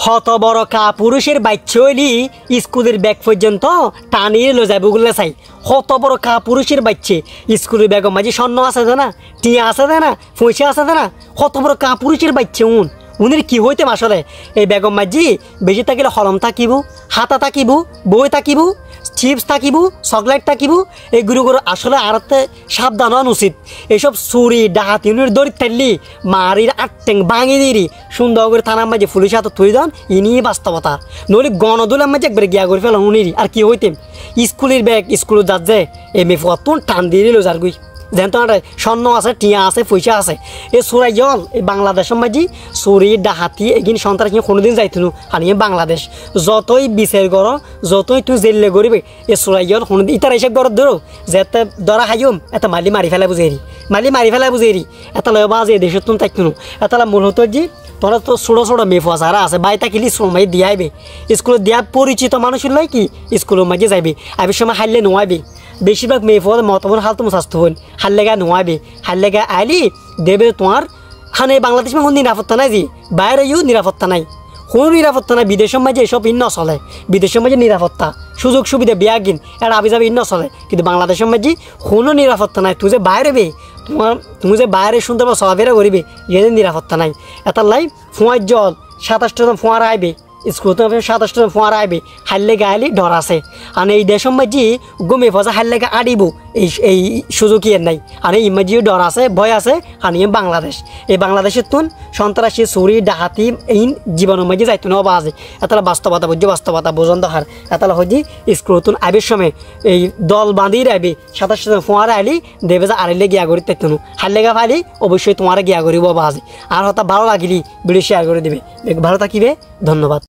হত বড় কাপুরুষের বাচ্চা হইলি স্কুলের ব্যাগ পর্যন্ত টানিয়ে লো যাবে ওগুলো চাই। হত বড় কাপুরুষের বাচ্চে স্কুলের ব্যাগের মাঝে স্বর্ণ আছে না, টিয়া আছে না, পয়সা আছে না, হত বড় কাপুরুষের বাচ্চা উনির কি হইতে আসলে এই বেগম মাঝি বেশি থাকিলে হলম থাকিব, হাতা থাকিব, বই থাকিব, চিপস থাকিব, চকলেট থাকিব, এইগুলো আসলে আরতে সাবধান হওয়া উচিত। এইসব চুরি ডাহাতি উনির দরিদ থাকলি মারির আটটেং ভাঙি দিরি সুন্দর করে থানার মাঝে পুলিশ হাতে তুই দেন ইনি বাস্তবতা। নইলে গণদোলের মাঝে একবারে গিয়া করে ফেলাম উনিরই আর কি হইতেম। স্কুলের ব্যাগ স্কুলের যাত যে এমনি ফতুন টান দিয়ে দিল যার গুই যেন তোমার স্বর্ণ আছে, টিয়া আছে, পয়সা আছে। এই চোরাই জল এই বাংলাদেশের মাঝি চুরি ডাহাতি এগিন সন্ত্রাস কোনোদিন যাইতনু আনি বাংলাদেশ যতই বিচার করো যতই তুই জেলে গরিবে এই চোরাই জল কোনোদিন ইতার এসে ঘর ধরো যেতে ধরা খাইম এটা মালি মারি ফেলা বুঝেরি, মালি মারি ফেলা বুঝেরি এটা লয় বাজে দেশের তুমি থাকতনু এটা মূলত যে তোরা তো ছোটো ছোটো মেফুয়া সারা আছে বাই থাকিলি সময় দিয়ে আইবে স্কুলে দিয়া পরিচিত মানুষের লয় কি স্কুলের মাঝে যাইবে আইবের সময় হারলে নোয়াইবে। বেশিরভাগ মেফুয়া মতমন হাল তোমার স্বাস্থ্য হন হারলেগা নোয়াইবে, হারলেগা আইলি দেবে তোমার হানে বাংলাদেশ কোনো নিরাপত্তা নাই, যে বাইরে নিরাপত্তা নাই, কোনো নিরাপত্তা নাই। বিদেশের মাঝে এসব ইন্ন চলে, বিদেশের মাঝে নিরাপত্তা সুযোগ সুবিধা বিয়া গিন এটা আবি যাবে ইন্ন চলে, কিন্তু বাংলাদেশের মাঝে কোনো নিরাপত্তা নাই। তুই যে বাইরে বে তুমি যে বাইরে সুন্দর চলাফেরা করিবে এদের নিরাপত্তা নাই। এটা লাই ফোঁয়ার জল 27টা ফোঁয়ারা আইবে স্কুল তো 27টা ফোঁয়ারা আইবে হারলে গাইলি ডর আছে। আর এই দেশের মাঝে গমে ফসা হারলে গা আডিব এই সুযোগই এর নাই। আর এই মাঝে ডর আছে ভয় আছে আনি বাংলাদেশ এই বাংলাদেশের তুন সন্ত্রাসী চুরি ডাহাতি এই জীবনের মাঝে যাইতো না বাজে এতলা বাস্তবতা বুঝছে বাস্তবতা বোঝন দহার এতলা হচ্ছে স্কুল তুন আইবের সময় এই দল বাঁধিয়ে আইবে 27টা ফোঁয়ারা আইলি দেবে যে আড়াইলে গিয়া করি তেতনু হারলে গা ফাইলি অবশ্যই তোমার গিয়া করিব বাজে। আর হতা ভালো লাগিলি ভিডিও শেয়ার করে দেবে, ভালো থাকিবে। ধন্যবাদ।